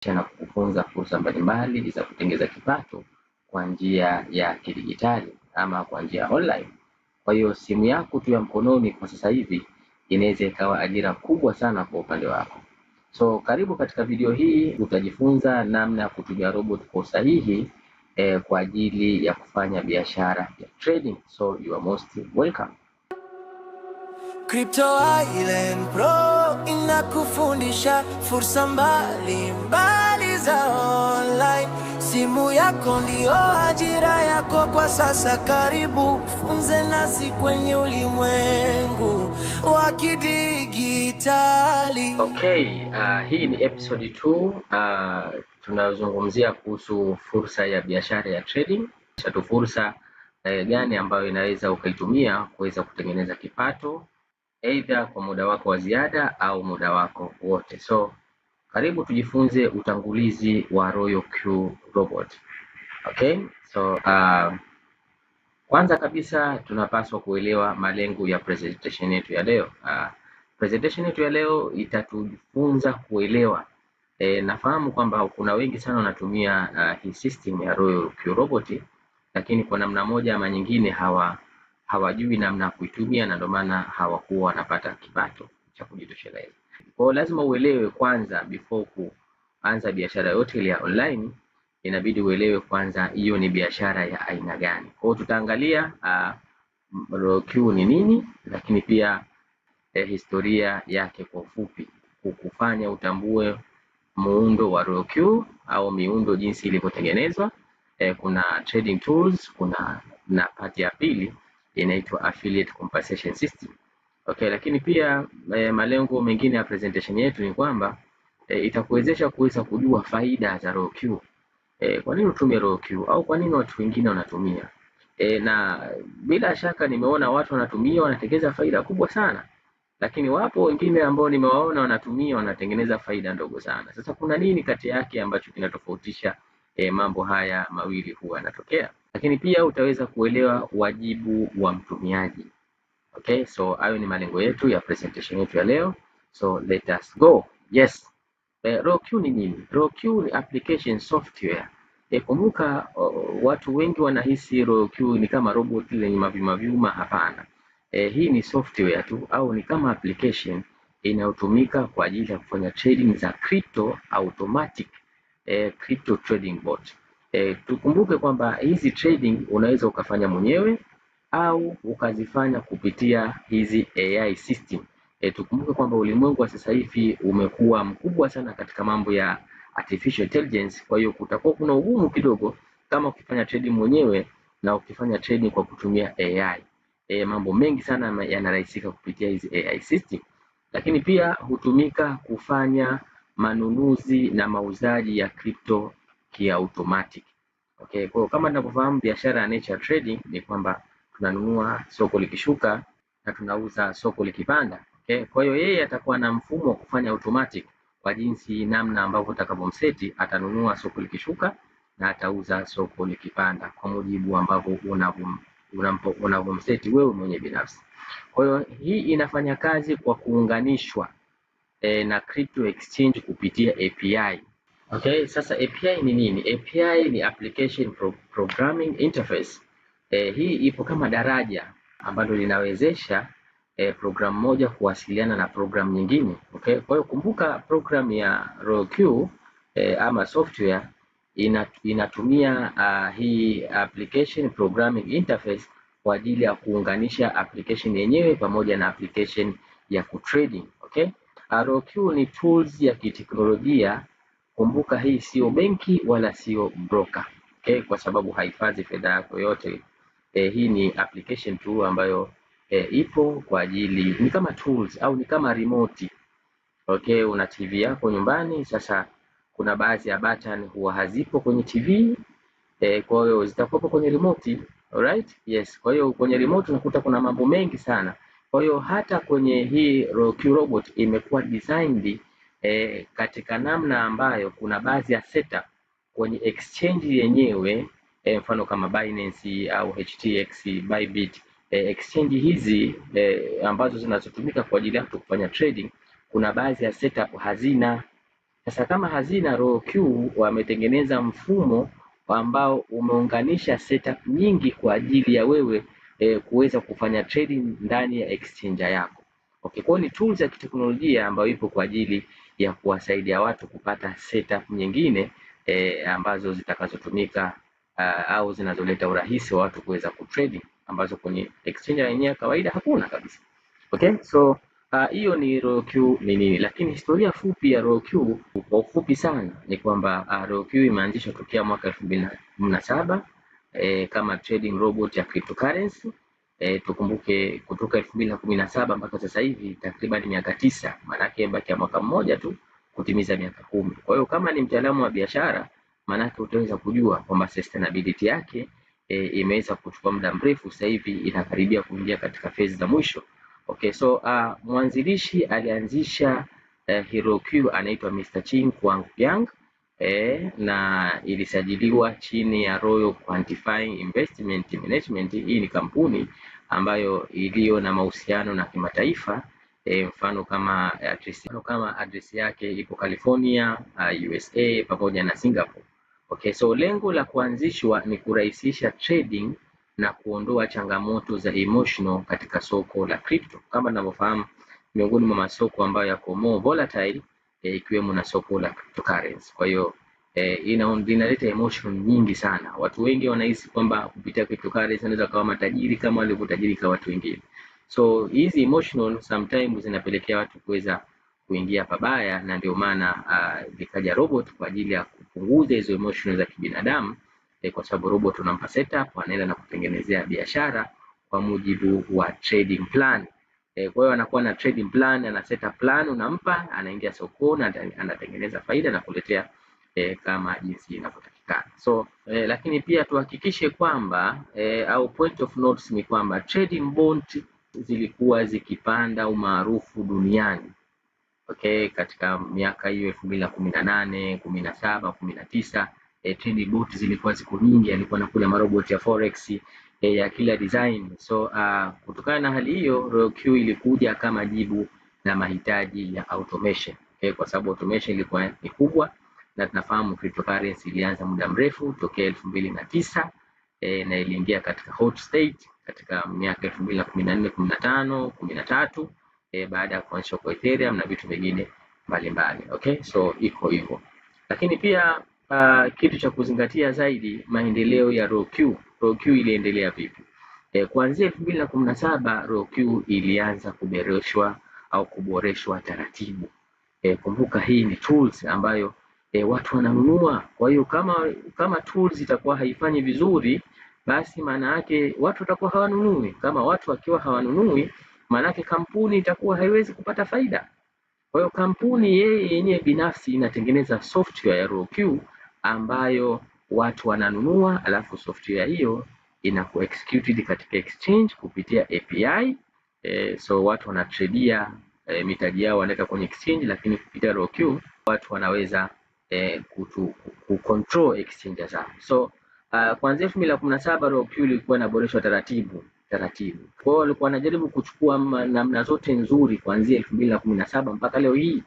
na kukufunza fursa mbalimbali za kutengeneza kipato kwa njia ya kidijitali ama kwa njia online. Kwa hiyo simu yako tu ya mkononi kwa sasa hivi inaweza ikawa ajira kubwa sana kwa upande wako. So karibu katika video hii, utajifunza namna ya kutumia robot kwa usahihi kwa ajili ya kufanya biashara ya trading. So you are most welcome. Crypto Island Pro inakufundisha fursa mbalimbali za online. Simu yako ndio ajira yako kwa sasa. Karibu funze nasi kwenye ulimwengu wa kidigitali. Okay, hii ni episode 2. Tunazungumzia kuhusu fursa ya biashara ya trading. Fursa gani ambayo inaweza ukaitumia kuweza kutengeneza kipato either kwa muda wako wa ziada au muda wako wote. So karibu tujifunze utangulizi wa Royal Q Robot. Okay, so kwanza kabisa tunapaswa kuelewa malengo ya presentation yetu ya leo. Presentation yetu ya leo itatufunza kuelewa nafahamu kwamba kuna wengi sana wanatumia hii system ya Royal Q Robot, lakini kwa namna moja ama nyingine hawajui namna ya kuitumia, na ndio maana hawakuwa wanapata kipato cha kujitosheleza. Kwa hiyo lazima uelewe kwanza, before kuanza biashara yote ile ya online, inabidi uelewe kwanza hiyo ni biashara ya aina gani. Kwa hiyo tutaangalia Royal Q ni nini, lakini pia historia yake kwa ufupi, kukufanya utambue muundo wa Royal Q au miundo jinsi ilivyotengenezwa. Kuna trading tools, na part ya pili inaitwa affiliate compensation system. Okay, lakini pia malengo mengine ya presentation yetu ni kwamba itakuwezesha kuweza kujua faida za Royal Q. Kwa nini utumie Royal Q au kwa nini watu wengine wanatumia? Na bila shaka nimeona watu wanatumia wanatengeneza faida kubwa sana, lakini wapo wengine ambao nimewaona wanatumia wanatengeneza faida ndogo sana. Sasa kuna nini kati yake ambacho kinatofautisha mambo haya mawili huwa yanatokea? Lakini pia utaweza kuelewa wajibu wa mtumiaji. Okay, so hayo ni malengo yetu ya presentation yetu ya leo. So let us go. Yes. Royal Q ni nini? Royal Q ni application software. Kumbuka watu wengi wanahisi Royal Q ni kama robot lenye mavyuma. Hapana. Hii ni software tu au ni kama application inayotumika kwa ajili ya kufanya trading za crypto automatic, crypto trading bot. Tukumbuke kwamba hizi trading unaweza ukafanya mwenyewe au ukazifanya kupitia hizi AI system. Tukumbuke kwamba ulimwengu wa sasa hivi umekuwa mkubwa sana katika mambo ya artificial intelligence. Kwa hiyo kutakuwa kuna ugumu kidogo kama ukifanya trading mwenyewe na ukifanya trading kwa kutumia AI. Mambo mengi sana yanarahisika kupitia hizi AI system, lakini pia hutumika kufanya manunuzi na mauzaji ya crypto kiautomatic. Okay, kwa kama tunavyofahamu biashara ya nature trading ni kwamba tunanunua soko likishuka na tunauza soko likipanda. Okay, kwa hiyo yeye atakuwa na mfumo wa kufanya automatic kwa jinsi namna ambavyo utakapomseti, atanunua soko likishuka na atauza soko likipanda kwa mujibu ambavyo unavyomseti wewe mwenye binafsi. Kwa hiyo hii inafanya kazi kwa kuunganishwa na crypto exchange kupitia API. Okay, sasa API ni nini? API ni application programming interface. Hii ipo kama daraja ambalo linawezesha program moja kuwasiliana na program nyingine. Okay, kwa hiyo kumbuka program ya Royal Q ama software inatumia hii application programming interface kwa ajili ya kuunganisha application yenyewe pamoja na application ya kutrading. Okay, Royal Q ni tools ya kiteknolojia. Kumbuka hii sio benki wala sio broker. Okay, kwa sababu haihifadhi fedha yako yote. Hii ni application tu ambayo ipo kwa ajili, ni kama tools au ni kama remote. Okay, una TV yako nyumbani. Sasa kuna baadhi ya button huwa hazipo kwenye TV, kwa hiyo zitakuwa kwenye remote. Alright? Yes. Kwa hiyo kwenye remote unakuta kuna mambo mengi sana. Kwa hiyo hata kwenye hii Royal Q Robot imekuwa designed katika namna ambayo kuna baadhi ya setup kwenye exchange yenyewe, mfano kama Binance au HTX, Bybit, exchange hizi ambazo zinazotumika kwa ajili ya kufanya trading, kuna baadhi ya setup hazina. Sasa kama hazina, RoQ wametengeneza mfumo ambao umeunganisha setup nyingi kwa ajili ya wewe kuweza kufanya trading ndani ya exchange yako. Okay, kwa ni tools ya kiteknolojia ambayo ipo kwa ajili ya kuwasaidia watu kupata setup nyingine ambazo zitakazotumika au zinazoleta urahisi wa watu kuweza kutrade ambazo kwenye exchange yenyewe kawaida hakuna kabisa. Okay, so hiyo ni RoQ ni nini, lakini historia fupi ya RoQ kwa ufupi sana ni kwamba RoQ imeanzishwa tokea mwaka 2017 kama trading robot ya cryptocurrency. Tukumbuke kutoka 2017 mpaka sasa hivi takriban miaka 9, maana yake mbaki ya mwaka mmoja tu kutimiza miaka 10. Kwa hiyo kama ni mtaalamu wa biashara, maana yake utaweza kujua kwamba sustainability yake imeweza kuchukua muda mrefu, sasa hivi inakaribia kuingia katika phase za mwisho. Okay, so mwanzilishi alianzisha RoQ anaitwa Mr. Ching Kuang Yang na ilisajiliwa chini ya Royal Quantifying Investment Management. Hii ni kampuni ambayo iliyo na mahusiano na kimataifa, mfano kama address yake ipo California, USA pamoja na Singapore. Okay, so lengo la kuanzishwa ni kurahisisha trading na kuondoa changamoto za emotional katika soko la crypto. Kama tunavyofahamu, miongoni mwa masoko ambayo yako more volatile ikiwemo na soko la cryptocurrency. Kwa hiyo inaleta emotion nyingi sana. Watu wengi wanahisi kwamba kupitia cryptocurrency wanaweza kuwa matajiri kama walivyotajirika watu wengine. So hizi emotional sometimes zinapelekea watu kuweza kuingia pabaya, na ndio maana likaja robot kwa ajili ya kupunguza hizo emotions za kibinadamu, kwa sababu robot unampa setup, anaenda na kutengenezea biashara kwa mujibu wa trading plan. Kwa hiyo anakuwa na trading plan, ana setup plan unampa, anaingia sokoni, anatengeneza faida na kuletea kama jinsi inavyotakikana. So lakini pia tuhakikishe kwamba au point of notes ni kwamba trading bond zilikuwa zikipanda umaarufu duniani. Okay, katika miaka hiyo 2018, 17, 19 trading bot zilikuwa ziko nyingi, alikuwa nakula marobot ya forex ya kila design. So kutokana na hali hiyo, RoQ ilikuja kama jibu la mahitaji ya automation. Okay, kwa sababu automation ilikuwa ni kubwa, na tunafahamu cryptocurrency ilianza muda mrefu tokea 2009 na iliingia katika hot state katika miaka 2014, 15, 13 baada ya kuanzishwa kwa Ethereum na vitu vingine mbalimbali. Okay, so iko hivyo. Lakini pia kitu cha kuzingatia zaidi, maendeleo ya RoQ. RoQ iliendelea vipi? Kuanzia 2017 RoQ ilianza kuboreshwa taratibu. Kumbuka hii ni tools ambayo watu wananunua. Kwa hiyo kama tools itakuwa haifanyi vizuri, basi maana yake watu watakuwa hawanunui. Kama watu wakiwa hawanunui, maana yake kampuni itakuwa haiwezi kupata faida. Kwa hiyo kampuni yenyewe binafsi inatengeneza software ya RoQ ambayo watu wananunua, alafu software hiyo inakuwa executed katika exchange kupitia API. So watu wanatradia mitaji yao wanaweka kwenye exchange, lakini kupitia RoQ watu wanaweza kucontrol exchange zao. So kuanzia 2017 RoQ ilikuwa inaboreshwa taratibu. Kwa hiyo walikuwa wanajaribu kuchukua namna zote nzuri kuanzia 2017 mpaka leo hii,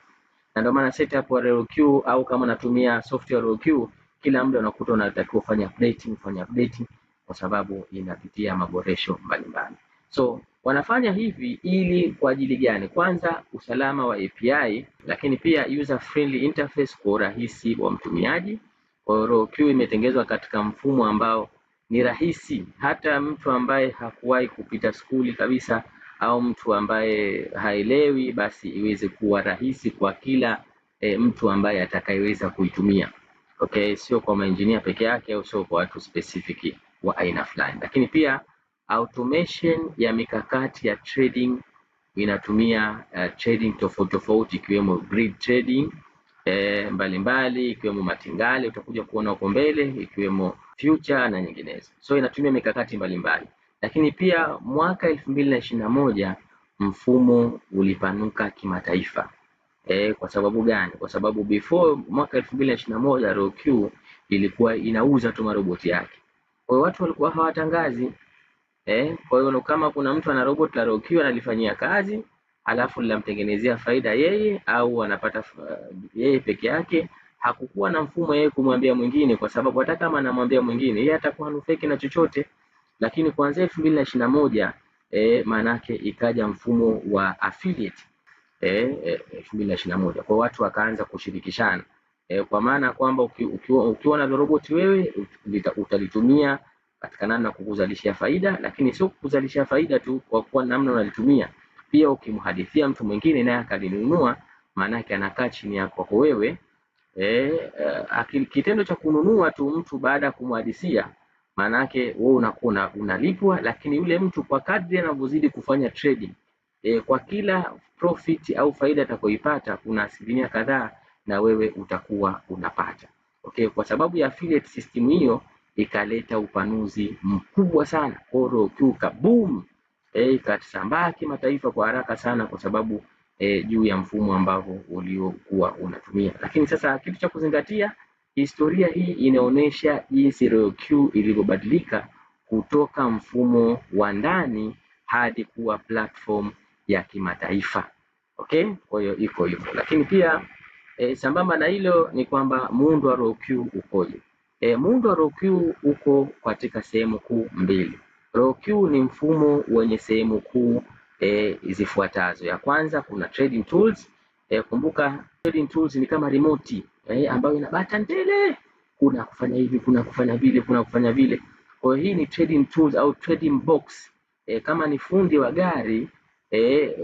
na ndio maana setup ya RoQ au kama unatumia software RoQ, kila muda unakuta unatakiwa kufanya updating kwa sababu inapitia maboresho mbalimbali. So wanafanya hivi ili kwa ajili gani? Kwanza usalama wa API, lakini pia user friendly interface kwa urahisi wa mtumiaji. Kwa hiyo RoQ imetengenezwa katika mfumo ambao ni rahisi, hata mtu ambaye hakuwahi kupita skuli kabisa au mtu ambaye haelewi, basi iweze kuwa rahisi kwa kila mtu ambaye atakayeweza kuitumia. Okay, sio kwa maengineer peke yake au sio kwa watu specific wa aina fulani. Lakini pia automation ya mikakati ya trading inatumia trading tofauti ikiwemo grid trading mbalimbali, ikiwemo matingale utakuja kuona huko mbele, ikiwemo future na nyinginezo. So inatumia mikakati mbalimbali. Lakini pia mwaka 2021 mfumo ulipanuka kimataifa. Kwa sababu gani? Kwa sababu before mwaka 2021 RoQ ilikuwa inauza tu maroboti yake. Kwa hiyo watu walikuwa hawatangazi. Kwa hiyo kama kuna mtu ana robot la RoQ analifanyia kazi, alafu linamtengenezea faida yeye au anapata yeye peke yake, hakukuwa na mfumo yeye kumwambia mwingine, kwa sababu hata kama anamwambia mwingine yeye atakuwa hanufaiki na chochote. Lakini kuanzia 2021 maanake ikaja mfumo wa affiliate 2021, kwa watu wakaanza kushirikishana kwa maana kwamba ukiwa na roboti wewe utalitumia katika namna kukuzalishia faida, lakini sio kukuzalishia faida tu kwa kuwa namna unalitumia, pia ukimhadithia mtu mwingine naye akalinunua, maana yake anakaa chini yako wewe. Kitendo cha kununua tu mtu baada ya kumhadithia, maana yake wewe unakuwa unalipwa, lakini yule mtu kwa kadri anavyozidi kufanya trading kwa kila profit au faida atakayoipata kuna asilimia kadhaa na wewe utakuwa unapata. Okay, kwa sababu ya affiliate system hiyo ikaleta upanuzi mkubwa sana. ROQ kaboom, ikasambaa kimataifa kwa haraka sana kwa sababu juu ya mfumo ambao uliokuwa unatumia. Lakini sasa kitu cha kuzingatia, historia hii inaonyesha jinsi ROQ ilivyobadilika kutoka mfumo wa ndani hadi kuwa platform ya kimataifa. Okay, kwa hiyo iko hivyo. Lakini pia sambamba na hilo ni kwamba muundo wa ROQ ukoje? Muundo wa ROQ uko katika sehemu kuu mbili. ROQ ni mfumo wenye sehemu kuu zifuatazo. Ya kwanza kuna trading tools. Kumbuka trading tools ni kama remote ambayo ina button tele, kuna kufanya hivi, kuna kufanya vile, kuna kufanya vile. Kwa hiyo hii ni trading tools au trading box. Kama ni fundi wa gari,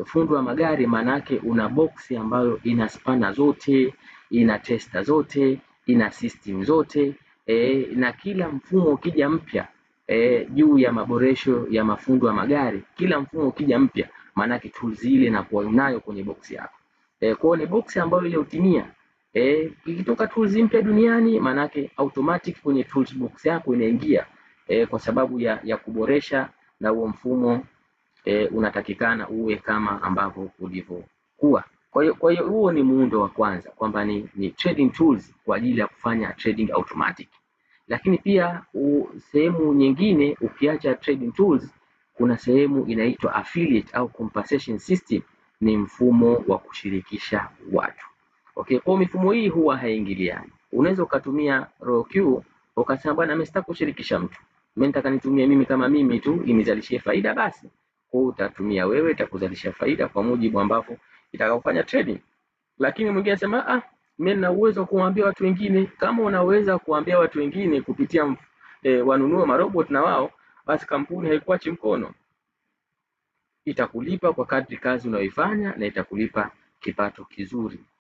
fundi wa magari manake una box ambayo ina spana zote, ina tester zote, ina system zote, na kila mfumo ukija mpya juu ya maboresho ya mafundi wa magari, kila mfumo ukija mpya manake tools ile inakuwa unayo kwenye box yako. Kwa ni box ambayo ile utimia ikitoka tools mpya duniani manake automatic kwenye tools box yako inaingia kwa sababu ya kuboresha, na huo mfumo unatakikana uwe kama ambavyo ulivyokuwa. Kwa hiyo huo ni muundo wa kwanza kwamba ni trading tools kwa ajili ya kufanya trading automatic. Lakini pia sehemu nyingine ukiacha trading tools, kuna sehemu inaitwa affiliate au compensation system, ni mfumo wa kushirikisha watu. Okay, kwa mifumo hii huwa haingiliani. Unaweza ukatumia ROQ ukasema bwana mimi sitaki kushirikisha mtu, mimi nataka nitumie mimi kama mimi tu inizalishie faida, basi kwa utatumia wewe, itakuzalisha faida kwa mujibu ambavyo itakufanya trading. Lakini mwingine anasema mimi nina uwezo wa kuambia watu wengine. Kama unaweza kuambia watu wengine kupitia wanunue marobot na wao, basi kampuni haikuachi mkono, itakulipa kwa kadri kazi unayoifanya na itakulipa kipato kizuri.